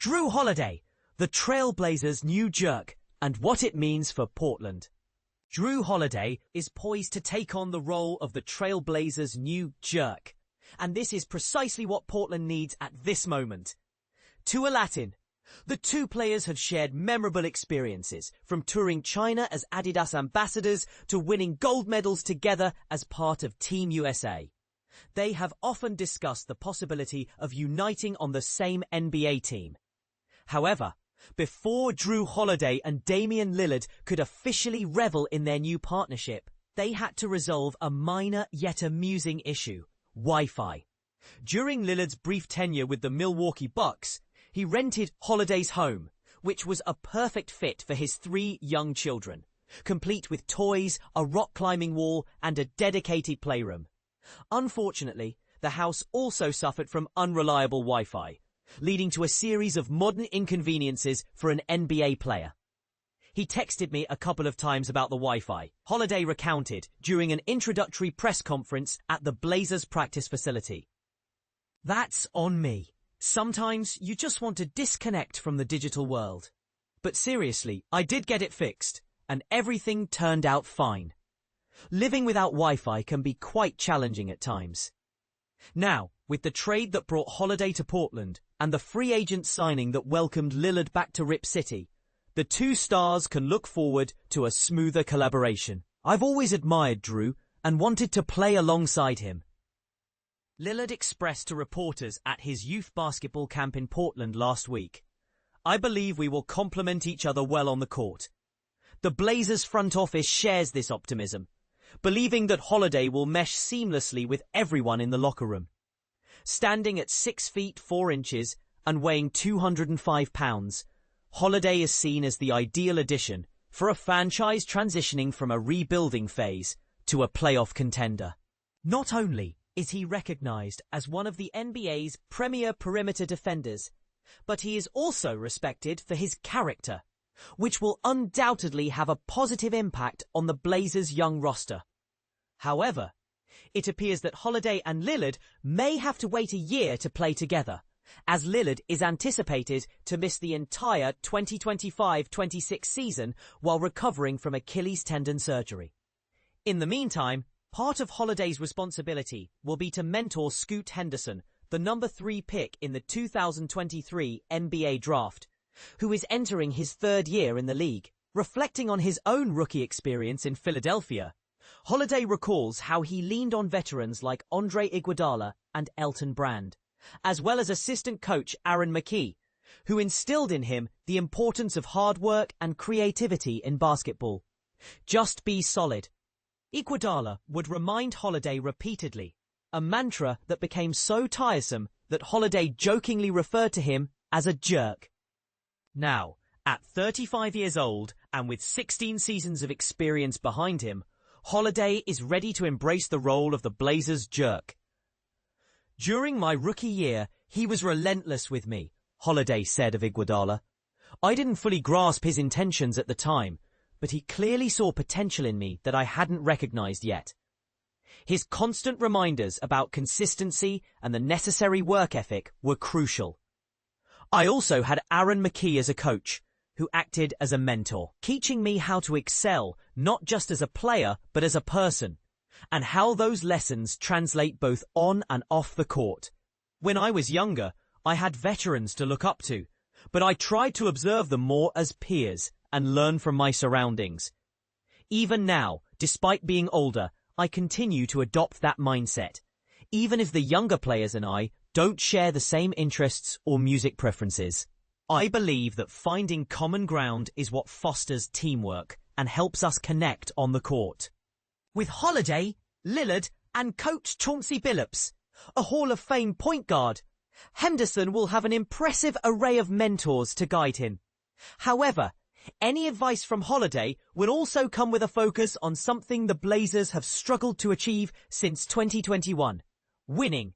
Jrue Holiday, the Trailblazers' new jerk, and what it means for Portland. Jrue Holiday is poised to take on the role of the Trailblazers' new jerk, and this is precisely what Portland needs at this moment. To a Latin, the two players have shared memorable experiences, from touring China as Adidas ambassadors to winning gold medals together as part of Team USA. They have often discussed the possibility of uniting on the same NBA team. However, before Jrue Holiday and Damian Lillard could officially revel in their new partnership, they had to resolve a minor yet amusing issue: Wi-Fi. During Lillard's brief tenure with the Milwaukee Bucks, he rented Holiday's home, which was a perfect fit for his 3 young children, complete with toys, a rock climbing wall, and a dedicated playroom. Unfortunately, the house also suffered from unreliable Wi-Fi, leading to a series of modern inconveniences for an NBA player. He texted me a couple of times about the Wi-Fi, Holiday recounted during an introductory press conference at the Blazers practice facility. "That's on me. Sometimes you just want to disconnect from the digital world. But seriously, I did get it fixed, and everything turned out fine. Living without Wi-Fi can be quite challenging at times." Now, with the trade that brought Holiday to Portland and the free agent signing that welcomed Lillard back to Rip City, the two stars can look forward to a smoother collaboration. "I've always admired Jrue and wanted to play alongside him," Lillard expressed to reporters at his youth basketball camp in Portland last week. "I believe we will complement each other well on the court." The Blazers front office shares this optimism, believing that Holiday will mesh seamlessly with everyone in the locker room. Standing at 6 feet 4 inches and weighing 205 pounds, Holiday is seen as the ideal addition for a franchise transitioning from a rebuilding phase to a playoff contender. Not only is he recognized as one of the NBA's premier perimeter defenders, but he is also respected for his character, which will undoubtedly have a positive impact on the Blazers' young roster. However, it appears that Holiday and Lillard may have to wait a year to play together, as Lillard is anticipated to miss the entire 2025-26 season while recovering from Achilles tendon surgery. In the meantime, part of Holiday's responsibility will be to mentor Scoot Henderson, the number 3 pick in the 2023 NBA draft, who is entering his 3rd year in the league. Reflecting on his own rookie experience in Philadelphia, Holiday recalls how he leaned on veterans like Andre Iguodala and Elton Brand, as well as assistant coach Aaron McKie, who instilled in him the importance of hard work and creativity in basketball. "Just be solid." Iguodala would remind Holiday repeatedly, a mantra that became so tiresome that Holiday jokingly referred to him as a jerk. Now, at 35 years old and with 16 seasons of experience behind him, Holiday is ready to embrace the role of the Blazers' jerk. "During my rookie year, he was relentless with me," Holiday said of Iguodala. "I didn't fully grasp his intentions at the time, but he clearly saw potential in me that I hadn't recognized yet." His constant reminders about consistency and the necessary work ethic were crucial. "I also had Aaron McKie as a coach, who acted as a mentor, teaching me how to excel not just as a player but as a person, and how those lessons translate both on and off the court. When I was younger, I had veterans to look up to, but I tried to observe them more as peers and learn from my surroundings. Even now, despite being older, I continue to adopt that mindset, even if the younger players and I don't share the same interests or music preferences. I believe that finding common ground is what fosters teamwork and helps us connect on the court." With Holiday, Lillard, and coach Chauncey Billups, a Hall of Fame point guard, Henderson will have an impressive array of mentors to guide him. However, any advice from Holiday will also come with a focus on something the Blazers have struggled to achieve since 2021, winning.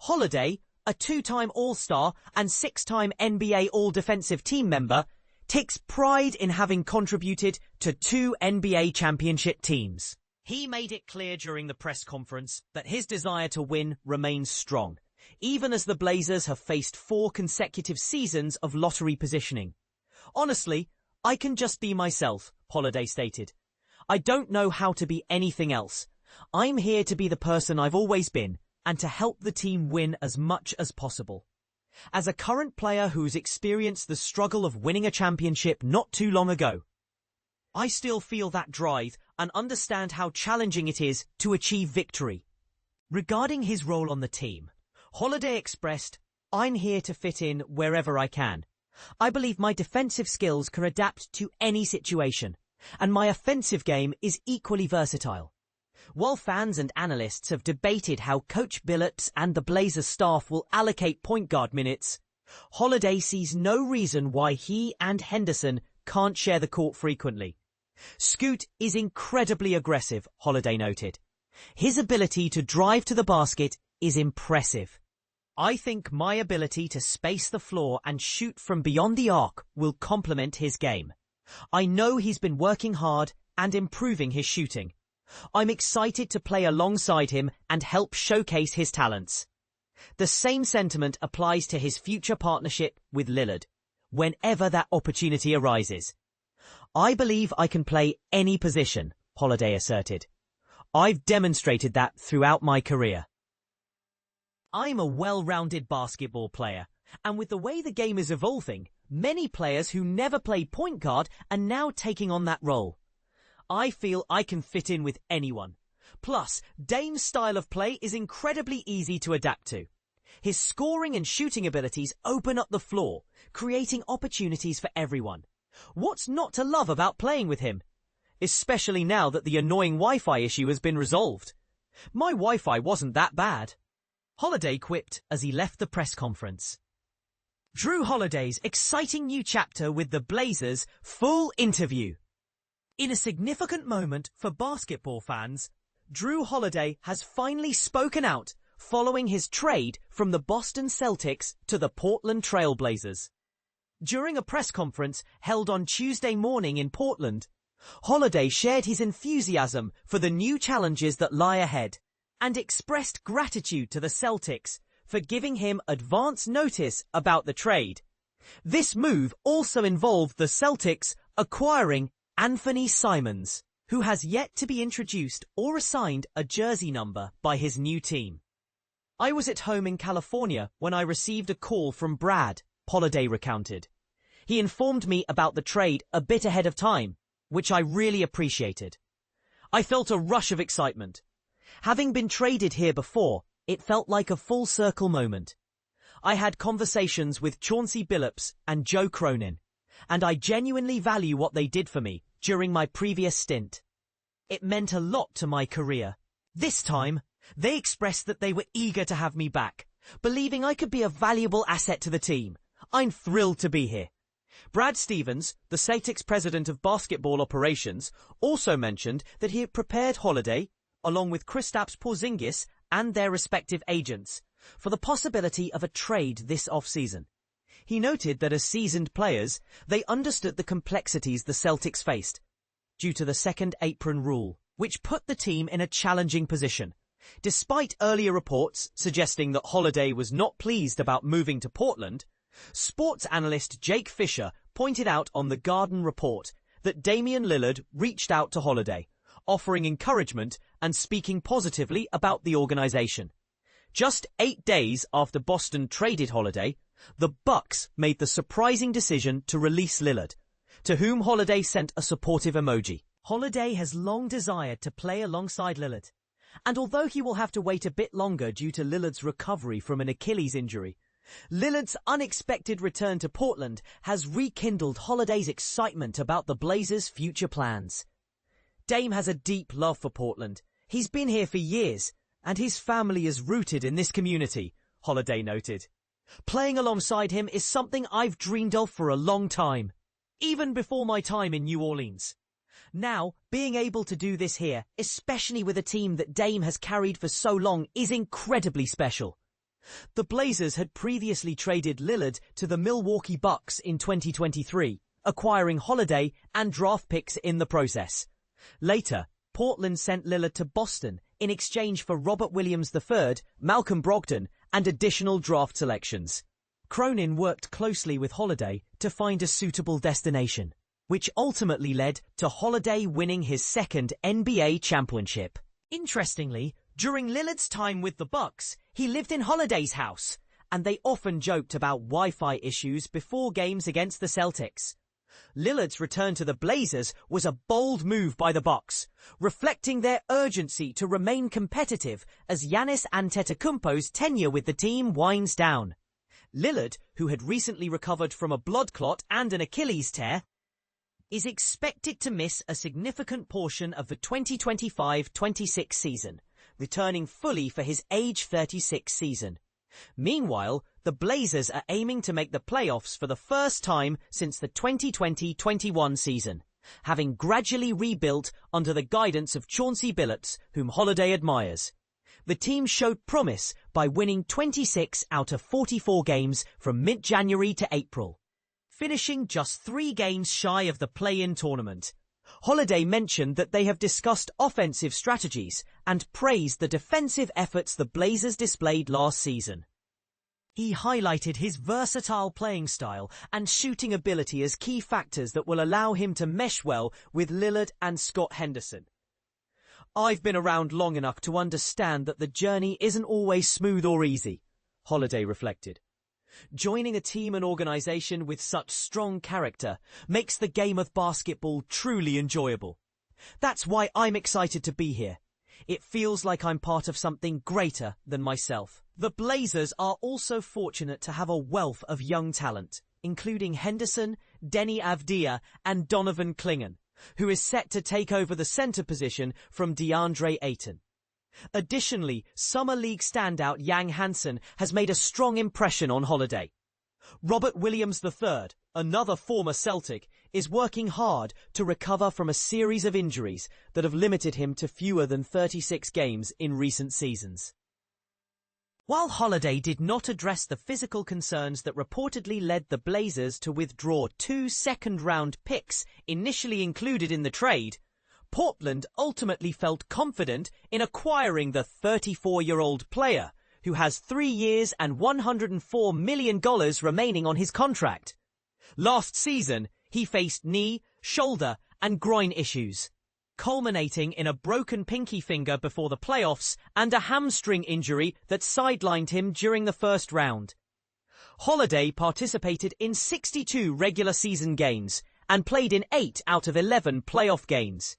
Holiday, a 2-time All-Star and 6-time NBA All-Defensive Team member, takes pride in having contributed to 2 NBA championship teams. He made it clear during the press conference that his desire to win remains strong, even as the Blazers have faced 4 consecutive seasons of lottery positioning. Honestly, I can just be myself, Holiday stated. I don't know how to be anything else. I'm here to be the person I've always been and to help the team win as much as possible. As a current player who's experienced the struggle of winning a championship not too long ago, I still feel that drive and understand how challenging it is to achieve victory. Regarding his role on the team, Holiday expressed, "I'm here to fit in wherever I can. I believe my defensive skills can adapt to any situation, and my offensive game is equally versatile." While fans and analysts have debated how Coach Billups and the Blazers staff will allocate point guard minutes, Holiday sees no reason why he and Henderson can't share the court frequently. Scoot is incredibly aggressive, Holiday noted. His ability to drive to the basket is impressive. I think my ability to space the floor and shoot from beyond the arc will complement his game. I know he's been working hard and improving his shooting. I'm excited to play alongside him and help showcase his talents. The same sentiment applies to his future partnership with Lillard, whenever that opportunity arises. I believe I can play any position, Holiday asserted. I've demonstrated that throughout my career. I'm a well-rounded basketball player, and with the way the game is evolving, many players who never played point guard are now taking on that role. I feel I can fit in with anyone. Plus, Dame's style of play is incredibly easy to adapt to. His scoring and shooting abilities open up the floor, creating opportunities for everyone. What's not to love about playing with him? Especially now that the annoying Wi-Fi issue has been resolved. My Wi-Fi wasn't that bad. Holiday quipped as he left the press conference. Jrue Holiday's exciting new chapter with the Blazers full interview. In a significant moment for basketball fans, Jrue Holiday has finally spoken out following his trade from the Boston Celtics to the Portland Trail Blazers. During a press conference held on Tuesday morning in Portland, Holiday shared his enthusiasm for the new challenges that lie ahead and expressed gratitude to the Celtics for giving him advance notice about the trade. This move also involved the Celtics acquiring Anthony Simons, who has yet to be introduced or assigned a jersey number by his new team. I was at home in California when I received a call from Brad, Holiday recounted. He informed me about the trade a bit ahead of time, which I really appreciated. I felt a rush of excitement. Having been traded here before, it felt like a full circle moment. I had conversations with Chauncey Billups and Joe Cronin, and I genuinely value what they did for me during my previous stint. It meant a lot to my career. This time, they expressed that they were eager to have me back, believing I could be a valuable asset to the team. I'm thrilled to be here. Brad Stevens, the Celtics president of basketball operations, also mentioned that he had prepared Holiday, along with Kristaps Porzingis and their respective agents, for the possibility of a trade this off-season. He noted that as seasoned players, they understood the complexities the Celtics faced due to the second apron rule, which put the team in a challenging position. Despite earlier reports suggesting that Holiday was not pleased about moving to Portland, sports analyst Jake Fisher pointed out on the Garden Report that Damian Lillard reached out to Holiday, offering encouragement and speaking positively about the organization. Just 8 days after Boston traded Holiday, the Bucks made the surprising decision to release Lillard, to whom Holiday sent a supportive emoji. Holiday has long desired to play alongside Lillard, and although he will have to wait a bit longer due to Lillard's recovery from an Achilles injury, Lillard's unexpected return to Portland has rekindled Holiday's excitement about the Blazers' future plans. Dame has a deep love for Portland. He's been here for years, and his family is rooted in this community, Holiday noted. Playing alongside him is something I've dreamed of for a long time, even before my time in New Orleans. Now, being able to do this here, especially with a team that Dame has carried for so long, is incredibly special. The Blazers had previously traded Lillard to the Milwaukee Bucks in 2023, acquiring Holiday and draft picks in the process. Later, Portland sent Lillard to Boston in exchange for Robert Williams III, Malcolm Brogdon, and additional draft selections. Cronin worked closely with Holiday to find a suitable destination, which ultimately led to Holiday winning his second NBA championship. Interestingly, during Lillard's time with the Bucks, he lived in Holiday's house, and they often joked about Wi-Fi issues before games against the Celtics. Lillard's return to the Blazers was a bold move by the Bucks, reflecting their urgency to remain competitive as Giannis Antetokounmpo's tenure with the team winds down. Lillard, who had recently recovered from a blood clot and an Achilles tear, is expected to miss a significant portion of the 2025-26 season, returning fully for his age 36 season. Meanwhile, the Blazers are aiming to make the playoffs for the first time since the 2020-21 season, having gradually rebuilt under the guidance of Chauncey Billups, whom Holiday admires. The team showed promise by winning 26 out of 44 games from mid-January to April, finishing just 3 games shy of the play-in tournament. Holiday mentioned that they have discussed offensive strategies and praised the defensive efforts the Blazers displayed last season. He highlighted his versatile playing style and shooting ability as key factors that will allow him to mesh well with Lillard and Scoot Henderson. "I've been around long enough to understand that the journey isn't always smooth or easy," Holiday reflected. "Joining a team and organization with such strong character makes the game of basketball truly enjoyable. That's why I'm excited to be here. It feels like I'm part of something greater than myself." The Blazers are also fortunate to have a wealth of young talent, including Henderson, Denny Avdia, and Donovan Clingan, who is set to take over the center position from DeAndre Ayton. Additionally, Summer League standout Yang Hansen has made a strong impression on Holiday. Robert Williams III, another former Celtic, is working hard to recover from a series of injuries that have limited him to fewer than 36 games in recent seasons. While Holiday did not address the physical concerns that reportedly led the Blazers to withdraw 2 second-round picks initially included in the trade, Portland ultimately felt confident in acquiring the 34-year-old player, who has 3 years and $104 million remaining on his contract. Last season, he faced knee, shoulder, and groin issues, culminating in a broken pinky finger before the playoffs and a hamstring injury that sidelined him during the first round. Holiday participated in 62 regular season games and played in 8 out of 11 playoff games.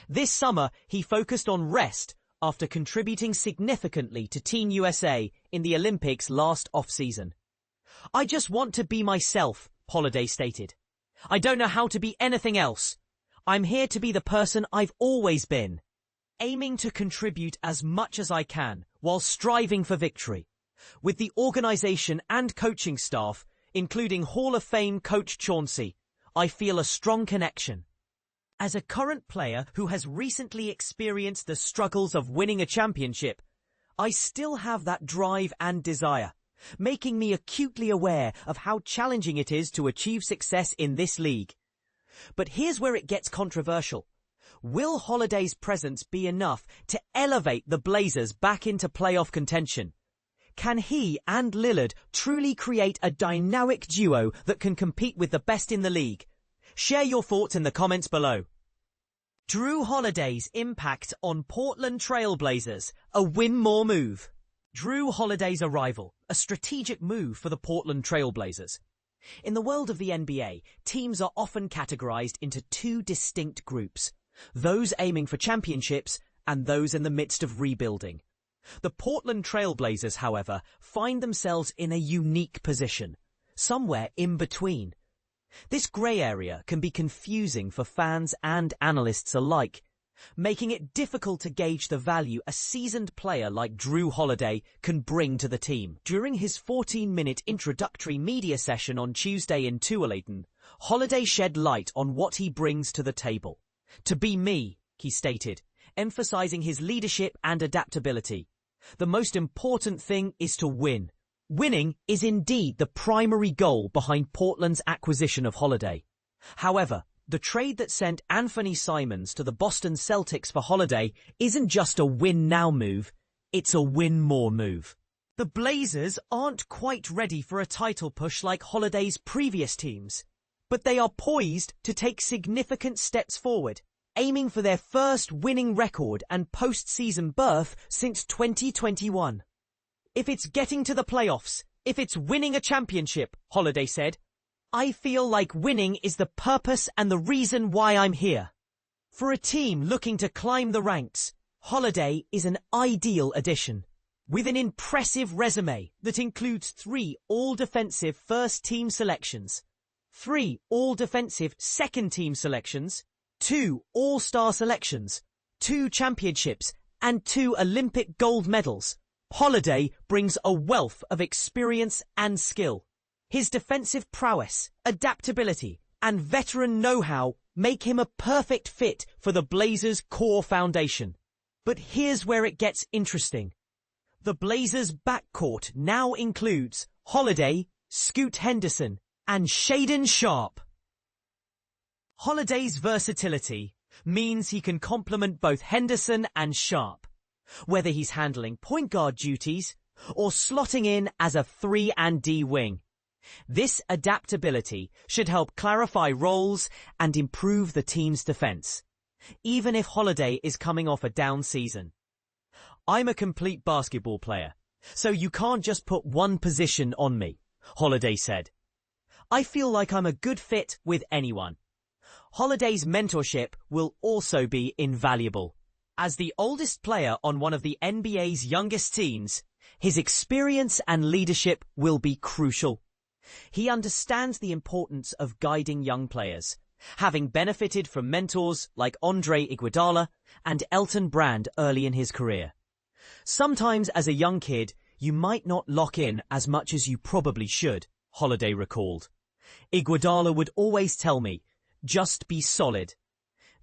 This summer, he focused on rest after contributing significantly to Team USA in the Olympics last off-season. "I just want to be myself," Holiday stated. "I don't know how to be anything else. I'm here to be the person I've always been, aiming to contribute as much as I can while striving for victory. With the organization and coaching staff, including Hall of Fame coach Chauncey, I feel a strong connection." As a current player who has recently experienced the struggles of winning a championship, I still have that drive and desire, making me acutely aware of how challenging it is to achieve success in this league. But here's where it gets controversial. Will Holiday's presence be enough to elevate the Blazers back into playoff contention? Can he and Lillard truly create a dynamic duo that can compete with the best in the league? Share your thoughts in the comments below. Jrue Holiday's impact on Portland Trail Blazers, a win more move. Jrue Holiday's arrival, a strategic move for the Portland Trail Blazers. In the world of the NBA, teams are often categorized into 2 distinct groups, those aiming for championships and those in the midst of rebuilding. The Portland Trail Blazers, however, find themselves in a unique position, somewhere in between. This grey area can be confusing for fans and analysts alike, making it difficult to gauge the value a seasoned player like Jrue Holiday can bring to the team. During his 14-minute introductory media session on Tuesday in Tualatin, Holiday shed light on what he brings to the table. "To be me," he stated, emphasizing his leadership and adaptability. "The most important thing is to win. Winning is indeed the primary goal behind Portland's acquisition of Holiday. However, the trade that sent Anthony Simons to the Boston Celtics for Holiday isn't just a win-now move, it's a win-more move. The Blazers aren't quite ready for a title push like Holiday's previous teams, but they are poised to take significant steps forward, aiming for their first winning record and postseason berth since 2021. If it's getting to the playoffs, if it's winning a championship, Holiday said, I feel like winning is the purpose and the reason why I'm here. For a team looking to climb the ranks, Holiday is an ideal addition. With an impressive resume that includes 3 all-defensive first-team selections, 3 all-defensive second-team selections, 2 all-star selections, 2 championships, and 2 Olympic gold medals, Holiday brings a wealth of experience and skill. His defensive prowess, adaptability, and veteran know-how make him a perfect fit for the Blazers' core foundation. But here's where it gets interesting. The Blazers' backcourt now includes Holiday, Scoot Henderson, and Shaedon Sharpe. Holiday's versatility means he can complement both Henderson and Sharpe, whether he's handling point guard duties or slotting in as a 3-and-D wing. This adaptability should help clarify roles and improve the team's defense, even if Holiday is coming off a down season. I'm a complete basketball player, so you can't just put one position on me, Holiday said. I feel like I'm a good fit with anyone. Holiday's mentorship will also be invaluable. As the oldest player on one of the NBA's youngest teams, his experience and leadership will be crucial. He understands the importance of guiding young players, having benefited from mentors like Andre Iguodala and Elton Brand early in his career. Sometimes as a young kid, you might not lock in as much as you probably should, Holiday recalled. Iguodala would always tell me, just be solid.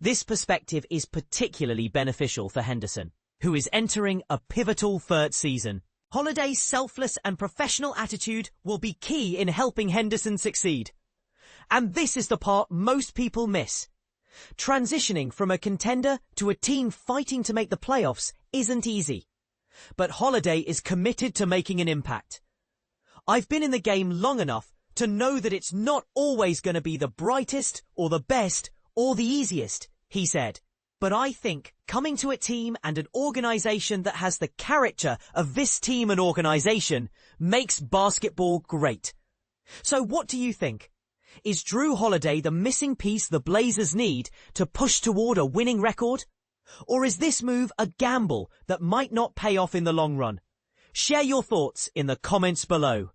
This perspective is particularly beneficial for Henderson, who is entering a pivotal third season. Holiday's selfless and professional attitude will be key in helping Henderson succeed. And this is the part most people miss. Transitioning from a contender to a team fighting to make the playoffs isn't easy. But Holiday is committed to making an impact. I've been in the game long enough to know that it's not always going to be the brightest or the best or the easiest, he said. But I think coming to a team and an organization that has the character of this team and organization makes basketball great. So what do you think? Is Jrue Holiday the missing piece the Blazers need to push toward a winning record? Or is this move a gamble that might not pay off in the long run? Share your thoughts in the comments below.